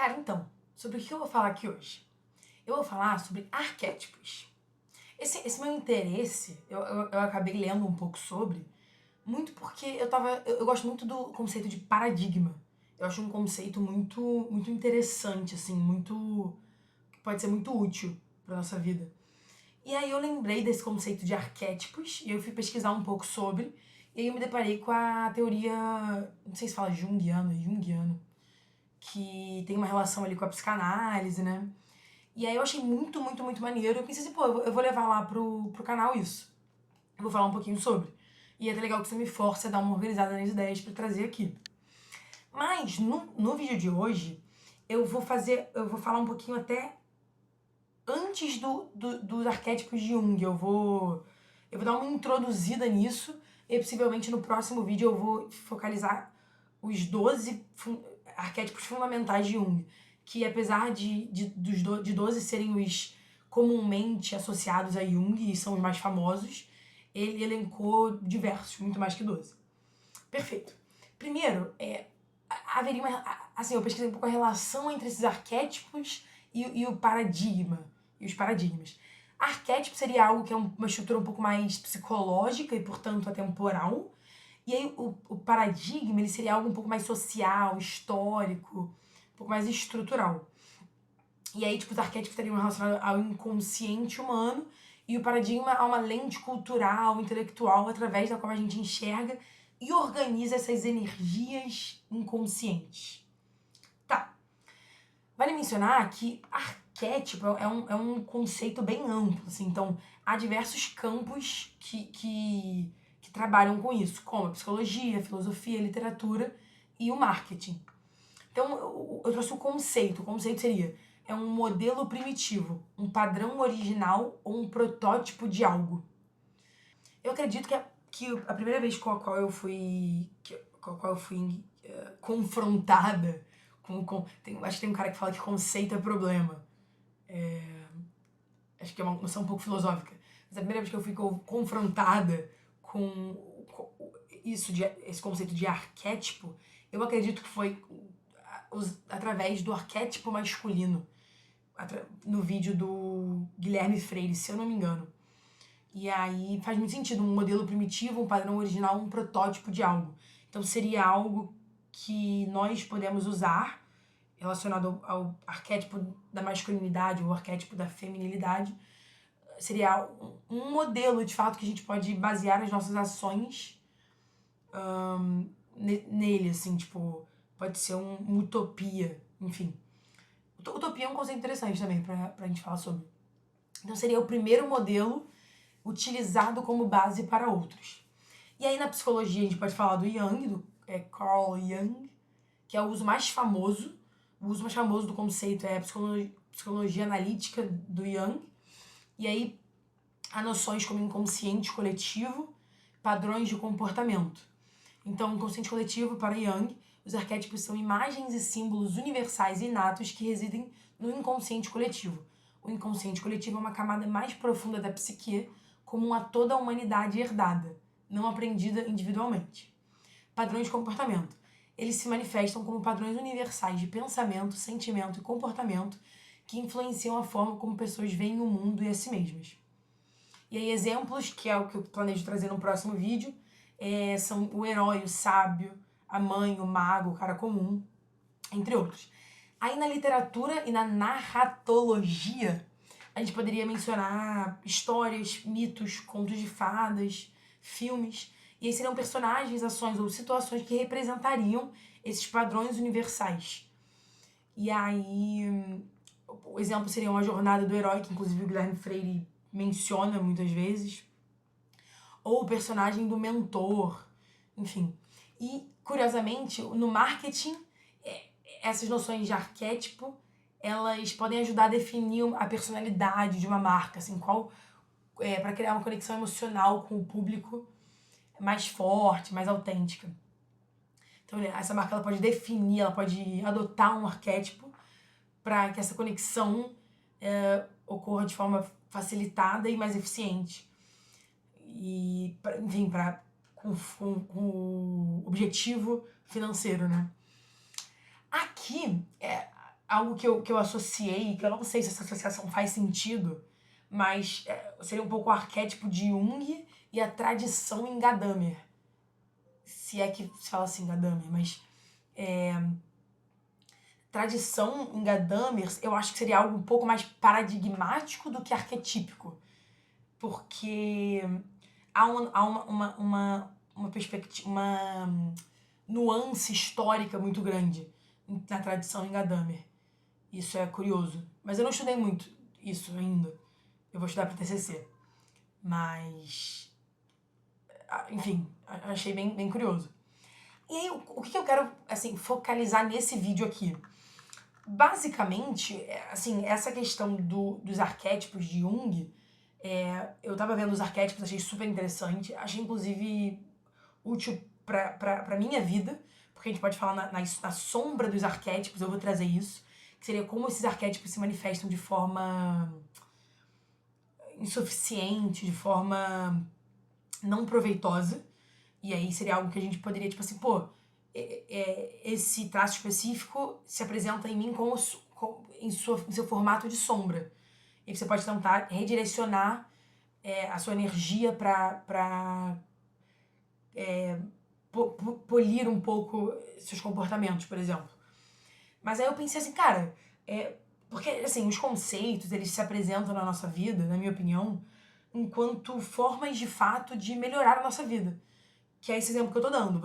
Cara, então, sobre o que eu vou falar aqui hoje? Eu vou falar sobre arquétipos. Esse meu interesse, eu acabei lendo um pouco sobre, muito porque eu gosto muito do conceito de paradigma. Eu acho um conceito muito interessante, assim, que pode ser muito útil para nossa vida. E aí eu lembrei desse conceito de arquétipos, e eu fui pesquisar um pouco sobre, e aí eu me deparei com a teoria, não sei se fala junguiana, que tem uma relação ali com a psicanálise, né? E aí eu achei muito maneiro. Eu pensei assim, pô, eu vou levar lá pro canal isso. Eu vou falar um pouquinho sobre. E é até legal que você me force a dar uma organizada nas ideias pra trazer aqui. Mas no vídeo de hoje, eu vou falar um pouquinho até antes dos arquétipos de Jung. Eu vou dar uma introduzida nisso. E possivelmente no próximo vídeo eu vou focalizar os 12 arquétipos fundamentais de Jung. Que apesar de 12 serem os comumente associados a Jung e são os mais famosos, ele elencou diversos, muito mais que 12. Perfeito. Primeiro, haveria uma... Assim, eu pesquisei um pouco a relação entre esses arquétipos e o paradigma. E os paradigmas. Arquétipo seria algo que é uma estrutura um pouco mais psicológica e, portanto, atemporal. E aí o paradigma ele seria algo um pouco mais social, histórico, um pouco mais estrutural. E aí, tipo, os arquétipos estariam relacionados ao inconsciente humano e o paradigma a uma lente cultural, intelectual, através da qual a gente enxerga e organiza essas energias inconscientes. Tá. Vale mencionar que arquétipo é um conceito bem amplo, assim, então há diversos campos que trabalham com isso, como a psicologia, a filosofia, a literatura e o marketing. Então, eu trouxe o conceito. O conceito seria um modelo primitivo, um padrão original ou um protótipo de algo. Eu acredito que a primeira vez com a qual eu fui confrontada acho que tem um cara que fala que conceito é problema. Acho que é uma noção um pouco filosófica. Mas a primeira vez que eu fui confrontada com esse conceito de arquétipo, eu acredito que foi através do arquétipo masculino, no vídeo do Guilherme Freire, se eu não me engano. E aí faz muito sentido, um modelo primitivo, um padrão original, um protótipo de algo. Então seria algo que nós podemos usar relacionado ao arquétipo da masculinidade ou arquétipo da feminilidade. Seria um modelo, de fato, que a gente pode basear as nossas ações nele, assim, tipo, pode ser uma utopia, enfim. Utopia é um conceito interessante também pra gente falar sobre. Então seria o primeiro modelo utilizado como base para outros. E aí na psicologia a gente pode falar do Jung, Carl Jung, que é o uso mais famoso. O uso mais famoso do conceito é a psicologia analítica do Jung. E aí há noções como inconsciente coletivo, padrões de comportamento. Então, inconsciente coletivo, para Jung, os arquétipos são imagens e símbolos universais e inatos que residem no inconsciente coletivo. O inconsciente coletivo é uma camada mais profunda da psique, comum a toda a humanidade herdada, não aprendida individualmente. Padrões de comportamento. Eles se manifestam como padrões universais de pensamento, sentimento e comportamento que influenciam a forma como pessoas veem o mundo e a si mesmas. E aí exemplos, que é o que eu planejo trazer no próximo vídeo, são o herói, o sábio, a mãe, o mago, o cara comum, entre outros. Aí na literatura e na narratologia, a gente poderia mencionar histórias, mitos, contos de fadas, filmes. E aí seriam personagens, ações ou situações que representariam esses padrões universais. E aí, o exemplo seria uma jornada do herói, que inclusive o Guilherme Freire menciona muitas vezes. Ou o personagem do mentor, enfim. E, curiosamente, no marketing, essas noções de arquétipo, elas podem ajudar a definir a personalidade de uma marca, assim, para criar uma conexão emocional com o público mais forte, mais autêntica. Então, essa marca ela pode definir, ela pode adotar um arquétipo para que essa conexão ocorra de forma facilitada e mais eficiente. E, enfim, com o objetivo financeiro, né? Aqui, algo que eu associei, que eu não sei se essa associação faz sentido, mas seria um pouco o arquétipo de Jung e a tradição em Gadamer. Se é que se fala assim, Gadamer, mas tradição em Gadamer, eu acho que seria algo um pouco mais paradigmático do que arquetípico. Porque há uma perspectiva, uma nuance histórica muito grande na tradição em Gadamer. Isso é curioso. Mas eu não estudei muito isso ainda. Eu vou estudar para TCC. Mas, enfim, achei bem curioso. E aí, o que eu quero, assim, focalizar nesse vídeo aqui? Basicamente, assim, essa questão dos arquétipos de Jung, eu tava vendo os arquétipos, achei super interessante, achei inclusive útil pra minha vida, porque a gente pode falar na sombra dos arquétipos, eu vou trazer isso, que seria como esses arquétipos se manifestam de forma insuficiente, de forma não proveitosa, e aí seria algo que a gente poderia, tipo assim, pô, esse traço específico se apresenta em mim em seu formato de sombra. E você pode tentar redirecionar a sua energia para polir um pouco seus comportamentos, por exemplo. Mas aí eu pensei assim, cara, porque assim, os conceitos, eles se apresentam na nossa vida, na minha opinião, enquanto formas de fato de melhorar a nossa vida. Que é esse exemplo que eu tô dando.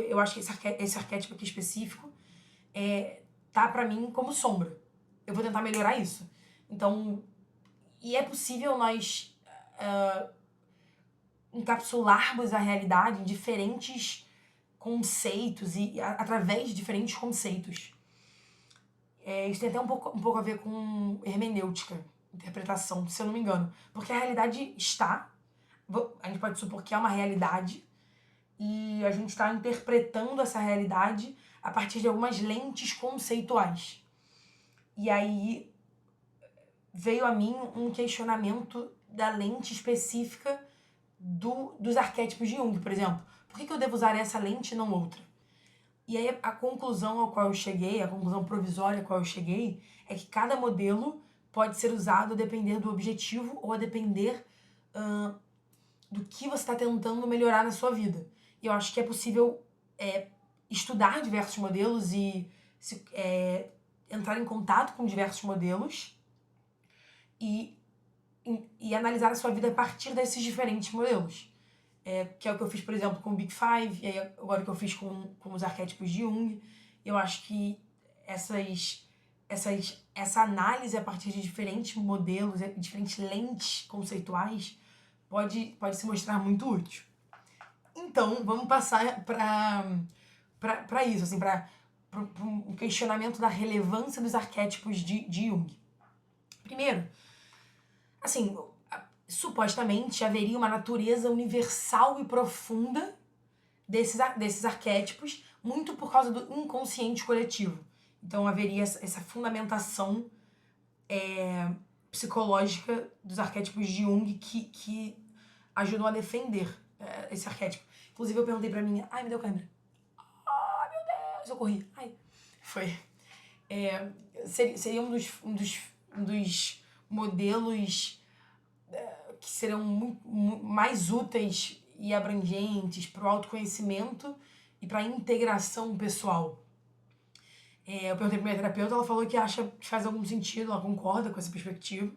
Eu acho que esse arquétipo aqui específico tá pra mim como sombra. Eu vou tentar melhorar isso. Então, e é possível nós encapsularmos a realidade em diferentes conceitos e através de diferentes conceitos. Isso tem até um pouco a ver com hermenêutica, interpretação, se eu não me engano. Porque a realidade a gente pode supor que é uma realidade, e a gente está interpretando essa realidade a partir de algumas lentes conceituais. E aí veio a mim um questionamento da lente específica dos arquétipos de Jung, por exemplo. Por que eu devo usar essa lente e não outra? E aí a conclusão a qual eu cheguei, a conclusão provisória a qual eu cheguei, é que cada modelo pode ser usado a depender do objetivo ou a depender do que você está tentando melhorar na sua vida. E eu acho que é possível estudar diversos modelos e entrar em contato com diversos modelos e analisar a sua vida a partir desses diferentes modelos. Que é o que eu fiz, por exemplo, com o Big Five, e aí agora o que eu fiz com os arquétipos de Jung. Eu acho que essa análise a partir de diferentes modelos, diferentes lentes conceituais, pode se mostrar muito útil. Então, vamos passar para isso, assim, para um questionamento da relevância dos arquétipos de Jung. Primeiro, assim, supostamente haveria uma natureza universal e profunda desses arquétipos, muito por causa do inconsciente coletivo. Então haveria essa fundamentação psicológica dos arquétipos de Jung que ajudam a defender esse arquétipo. Inclusive eu perguntei pra mim, ai, me deu câimbra. Ai, meu Deus, eu corri. Ai, foi. Seria um dos modelos que serão mais úteis e abrangentes para o autoconhecimento e para a integração pessoal. Eu perguntei para minha terapeuta, ela falou que acha que faz algum sentido, ela concorda com essa perspectiva.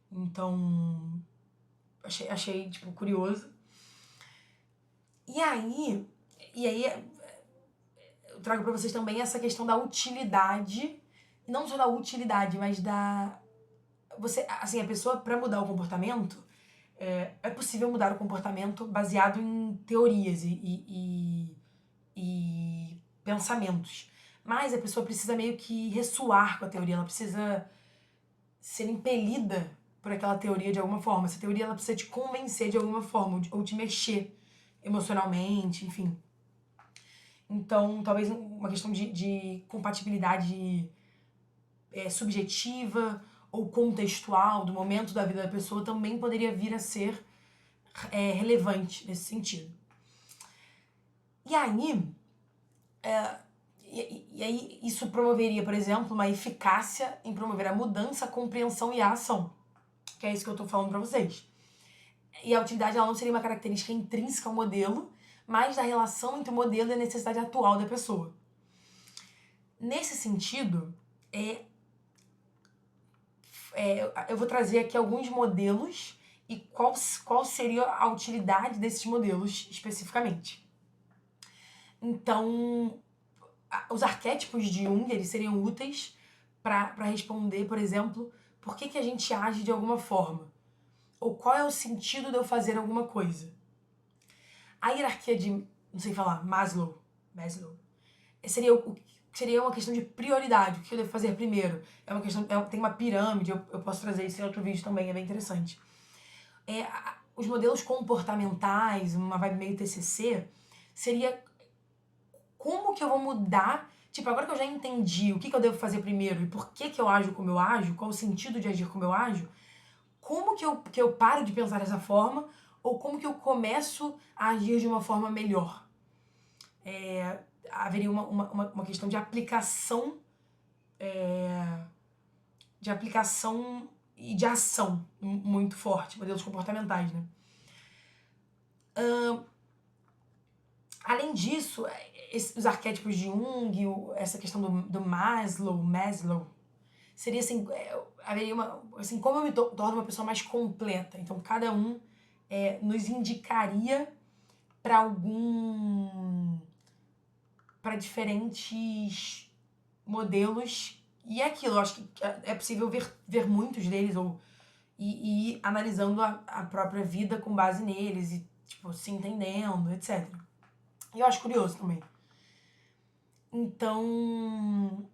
Então, achei tipo, curioso. E aí eu trago para vocês também essa questão da utilidade, não só da utilidade, mas a pessoa, para mudar o comportamento, é possível mudar o comportamento baseado em teorias e pensamentos. Mas a pessoa precisa meio que ressoar com a teoria, ela precisa ser impelida por aquela teoria de alguma forma. Essa teoria ela precisa te convencer de alguma forma, ou te mexer emocionalmente, enfim. Então, talvez uma questão de compatibilidade subjetiva ou contextual do momento da vida da pessoa também poderia vir a ser relevante nesse sentido. E aí, E aí isso promoveria, por exemplo, uma eficácia em promover a mudança, a compreensão e a ação. Que é isso que eu tô falando pra vocês. E a utilidade ela não seria uma característica intrínseca ao modelo, mas da relação entre o modelo e a necessidade atual da pessoa. Nesse sentido, eu vou trazer aqui alguns modelos e qual seria a utilidade desses modelos especificamente. Então, os arquétipos de Jung eles seriam úteis para responder, por exemplo, por que a gente age de alguma forma? Ou qual é o sentido de eu fazer alguma coisa? A hierarquia de, não sei falar, Maslow seria uma questão de prioridade, o que eu devo fazer primeiro. É uma questão, tem uma pirâmide, eu posso trazer isso em outro vídeo também, é bem interessante. Os modelos comportamentais, uma vibe meio TCC, seria como que eu vou mudar, tipo, agora que eu já entendi o que eu devo fazer primeiro e por que eu ajo como eu ajo, qual o sentido de agir como eu ajo, como que eu paro de pensar dessa forma ou como que eu começo a agir de uma forma melhor. Haveria uma questão de aplicação e de ação muito forte, modelos comportamentais, né? Além disso, os arquétipos de Jung, essa questão do Maslow, seria assim, haveria assim, como eu me torno uma pessoa mais completa. Então, cada um nos indicaria para diferentes modelos. E é aquilo, eu acho que é possível ver muitos deles e ir analisando a própria vida com base neles e, tipo, se entendendo, etc. E eu acho curioso também. Então,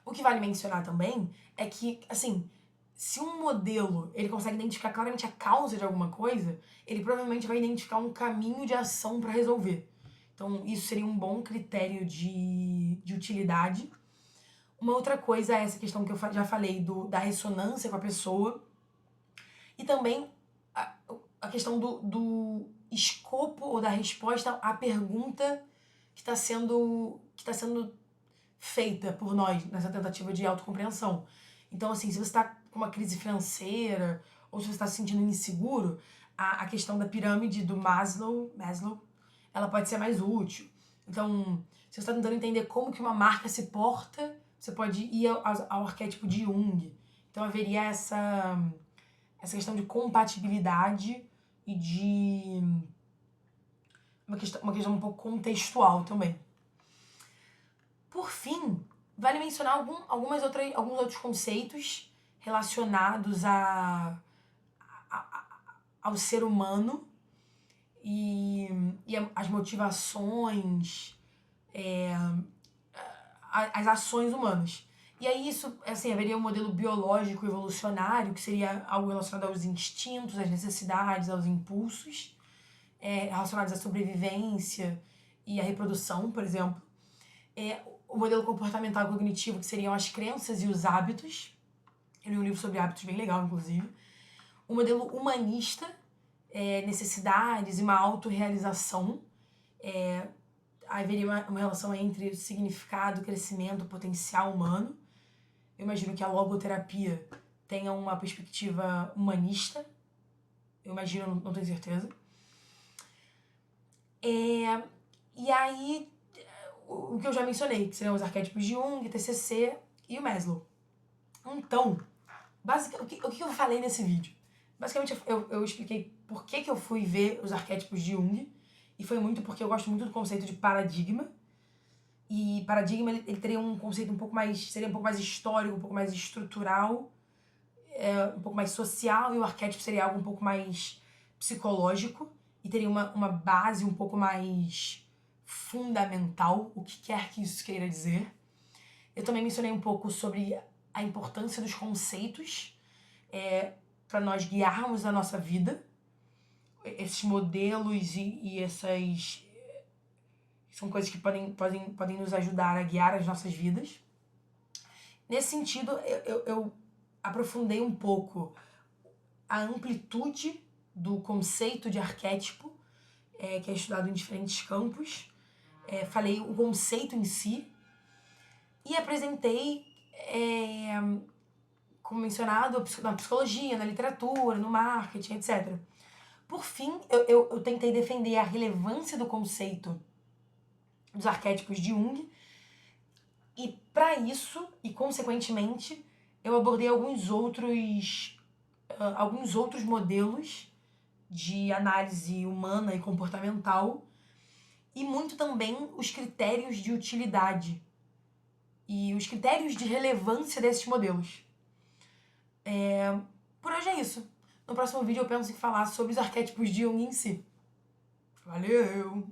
o que vale mencionar também é que, assim, se um modelo ele consegue identificar claramente a causa de alguma coisa, ele provavelmente vai identificar um caminho de ação para resolver. Então, isso seria um bom critério de utilidade. Uma outra coisa é essa questão que eu já falei da ressonância com a pessoa. E também a questão do escopo ou da resposta à pergunta que está sendo feita por nós nessa tentativa de autocompreensão. Então, assim, se você está com uma crise financeira ou se você está se sentindo inseguro, a questão da pirâmide do Maslow, ela pode ser mais útil. Então, se você está tentando entender como que uma marca se porta, você pode ir ao arquétipo de Jung. Então, haveria essa questão de compatibilidade e de uma questão um pouco contextual também. Por fim, vale mencionar alguns outros conceitos relacionados ao ser humano e as motivações, as ações humanas. E aí isso, assim, haveria um modelo biológico evolucionário, que seria algo relacionado aos instintos, às necessidades, aos impulsos, relacionados à sobrevivência e à reprodução, por exemplo. O modelo comportamental e cognitivo, que seriam as crenças e os hábitos. Eu li um livro sobre hábitos bem legal, inclusive. O modelo humanista, necessidades e uma autorrealização. Haveria uma relação entre o significado, crescimento, potencial humano. Eu imagino que a logoterapia tenha uma perspectiva humanista. Eu imagino, não tenho certeza. E aí, o que eu já mencionei, que seriam os arquétipos de Jung, TCC e o Maslow. Então, o que eu falei nesse vídeo? Basicamente, eu expliquei por que eu fui ver os arquétipos de Jung, e foi muito porque eu gosto muito do conceito de paradigma. E paradigma, ele teria um conceito seria um pouco mais histórico, um pouco mais estrutural, um pouco mais social, e o arquétipo seria algo um pouco mais psicológico, e teria uma base um pouco mais fundamental, o que quer que isso queira dizer. Eu também mencionei um pouco sobre a importância dos conceitos para nós guiarmos a nossa vida, esses modelos e São coisas que podem nos ajudar a guiar as nossas vidas. Nesse sentido, eu aprofundei um pouco a amplitude do conceito de arquétipo, que é estudado em diferentes campos. Falei o conceito em si e apresentei, como mencionado, na psicologia, na literatura, no marketing, etc. Por fim, eu tentei defender a relevância do conceito dos arquétipos de Jung e, para isso, e consequentemente, eu abordei alguns outros modelos de análise humana e comportamental e muito também os critérios de utilidade e os critérios de relevância desses modelos. Por hoje é isso. No próximo vídeo eu penso em falar sobre os arquétipos de Jung em si. Valeu!